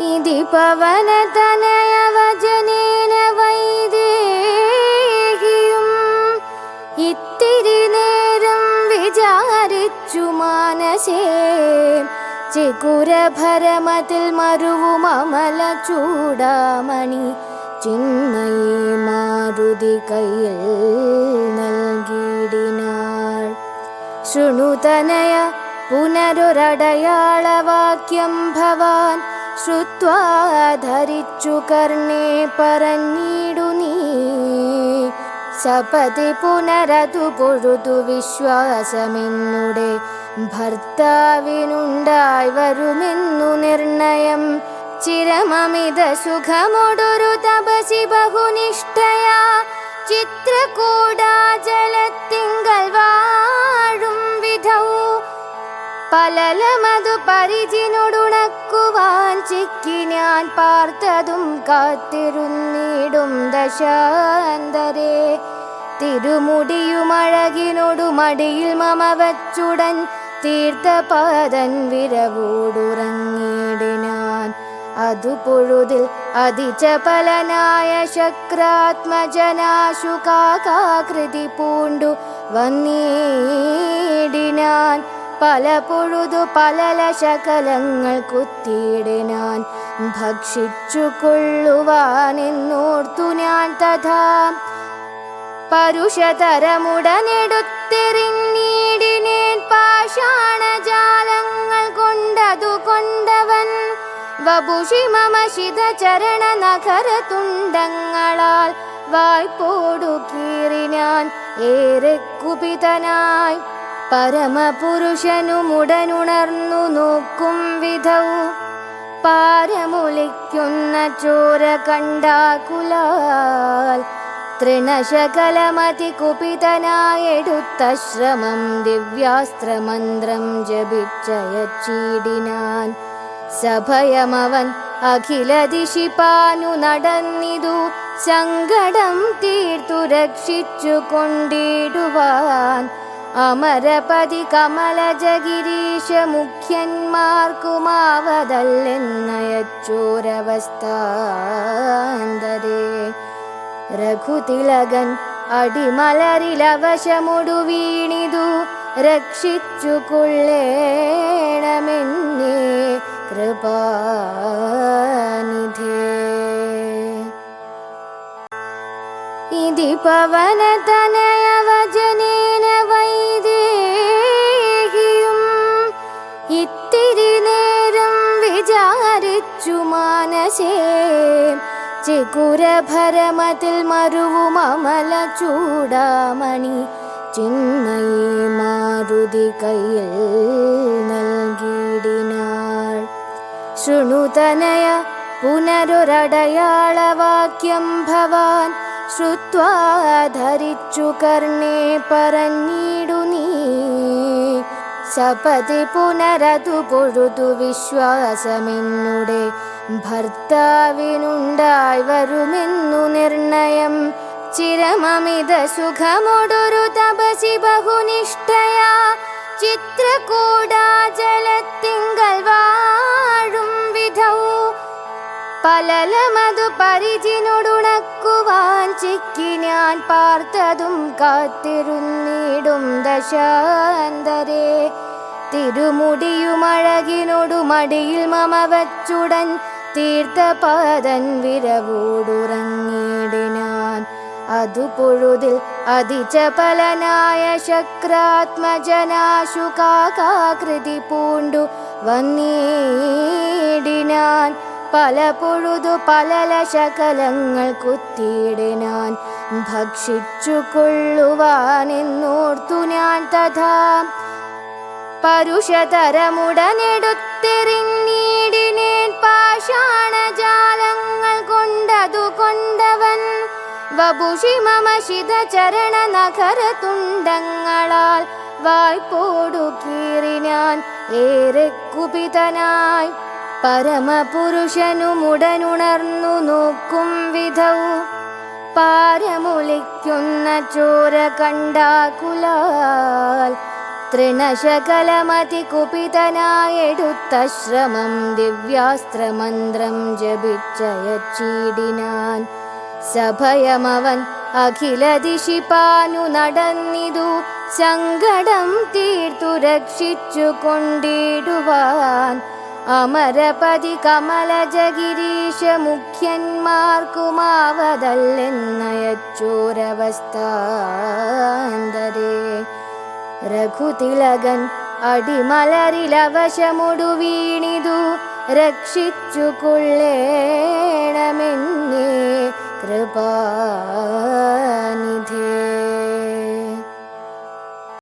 ഇതി പവനതനയവചനേന വൈദേഹിയും ഇത്തിരി നേരം വിചാരിച്ചു മാനസേ. ചികുരഭരമതിൽ മരുവും അമല ചൂടാമണി ചിന്മയേ മാരുതി കയ്യിൽ നൽകിയിടിനാൾ. ശൃണുതനയ പുനരൊരടയാളവാക്യം ഭവാൻ ശ്രുത്വാ ധരിച്ചു കർണേ പറഞ്ഞിടു നീ. സപതി പുനരതു പൊഴുതു വിശ്വാസമെന്നുടെ ഭർത്താവിനുണ്ടായി വരുമെന്നു നിർണയം. ചിരമമിത സുഖമൊടൊരു തപസി ബഹുനിഷ്ഠയാ ചിത്രകൂടാചലത്തിങ്കൽ വാഴും വിധൗ. പലലമതു പരിചിനൊടുണക്കുവാൻ ചിക്കി ഞാൻ പാർത്തതും കാത്തിരുന്നിടും ദശാന്തരേ. തിരുമുടിയുമഴകിനൊടു മടിയിൽ മമ വച്ചുടൻ തീർത്ഥപാദൻ വിരവോടുറങ്ങിടിനാൻ. അതു പൊഴുതിൽ അതിചപലനായ ശക്രാത്മജനാശു കാകാകൃതി പൂണ്ടു വന്നിടിനാൻ. പല പൊഴുതു പലല ശകലങ്ങൾ കുത്തിയിടിനാൻ. ഭക്ഷിച്ചു കൊള്ളുവാനെന്നോർത്തു ഞാൻ തഥാ പരുഷതരമുടനെടുത്തെറിഞ്ഞിടിനേൻ. പാഷാണജാലങ്ങൾ കൊണ്ടതു കൊണ്ടവൻ വപുഷി മമ ശിതചരണ നഖര തുണ്ടങ്ങളാൽ വായ്പോടു കീറിനാൻ ഏറെ കുപിതനായി. പരമപുരുഷനുമുടനുണർന്നു നോക്കും വിധൗ പാരമൊലിക്കുന്ന ചോര കണ്ടാകുലാൽ. തൃണശകലമതി കുപിതനായെടുത്ത ശ്രമം ദിവ്യാസ്ത്രമന്ത്രം ജപിച്ചയച്ചിടിനാൻ. സഭയമവൻ അഖില ദിശിപ്പാനു നടന്നിതു സങ്കടം തീർത്തു രക്ഷിച്ചു കൊണ്ടിടുവാൻ. അമരപതി കമലജഗിരീശ മുഖ്യന്മാർക്കുമാവതല്ലെന്നയച്ചോരവസ്ഥാന്തരേ. രഘുതിലകൻ അടിമലരിലവശമൊടു വീണിതു രക്ഷിച്ചു കൊള്ളേണമെന്നേ കൃപാനിധേ. ഇതി പവനതനയവചനേന വൈദേഹിയും ഇത്തിരി നേരം വിചാരിച്ചു മാനസേ. ചികുരഭരമതിൽ മരുവും അമല ചൂടാമണി ചിന്മയേ മാരുതി കയ്യിൽ നൽകിയിടിനാൾ. ശൃണുതനയ പുനരൊരടയാളവാക്യം ഭവാൻ ശ്രുത്വാ ധരിച്ചു കർണേ പറഞ്ഞിടു നീ. സപതി പുനരതു പൊഴുതു വിശ്വാസമെന്നുടെ ഭർത്താവിനുണ്ടായി വരുമെന്നു നിർണയം. ചിരമമിത സുഖമൊടൊരു തപസി ബഹുനിഷ്ഠയാ ചിത്രകൂടാചലത്തിങ്കൽ വാഴും വിധൗ. പലലമതു പരിചിനൊടുണക്കുവാൻ ചിക്കി ഞാൻ പാർത്തതും കാത്തിരുന്നിടും ദശാന്തരേ. തിരുമുടിയുമഴകിനൊടു മടിയിൽ മമ വച്ചുടൻ തീർത്ഥപാദൻ വിരവോടുറങ്ങിടിനാൻ. അതു പൊഴുതിൽ അതിചപലനായ ശക്രാത്മജനാശു കാകാകൃതി പൂണ്ടു വന്നിടിനാൻ. പല പൊഴുതു പലല ശകലങ്ങൾ കുത്തിയിടിനാൻ. ഭക്ഷിച്ചു കൊള്ളുവാനെന്നോർത്തു ഞാൻ തഥാ പരുഷതരമുടനെടുത്തെറിഞ്ഞിടിനേൻ. പാഷാണജാലങ്ങൾ കൊണ്ടതു കൊണ്ടവൻ വപുഷി മമ ശിതചരണ നഖര തുണ്ടങ്ങളാൽ വായ്പോടു കീറിനാൻ ഏറെ കുപിതനായി. പരമപുരുഷനുമുടനുണർന്നു നോക്കും വിധൗ പാരമൊലിക്കുന്ന ചോര കണ്ടാകുലാൽ. തൃണശകലമതി കുപിതനായെടുത്ത ശ്രമം ദിവ്യാസ്ത്രമന്ത്രം ജപിച്ചയച്ചിടിനാൻ. സഭയമവൻ അഖില ദിശിപ്പാനു നടന്നിതു സങ്കടം തീർത്തു രക്ഷിച്ചു കൊണ്ടിടുവാൻ. അമരപതി കമലജഗിരീശ മുഖ്യന്മാർക്കുമാവതല്ലെന്നയച്ചോരവസ്ഥാന്തരേ. രഘുതിലകൻ അടിമലരിലവശമൊടു വീണിതു രക്ഷിച്ചു കൊള്ളേണമെന്നേ കൃപാനിധേ.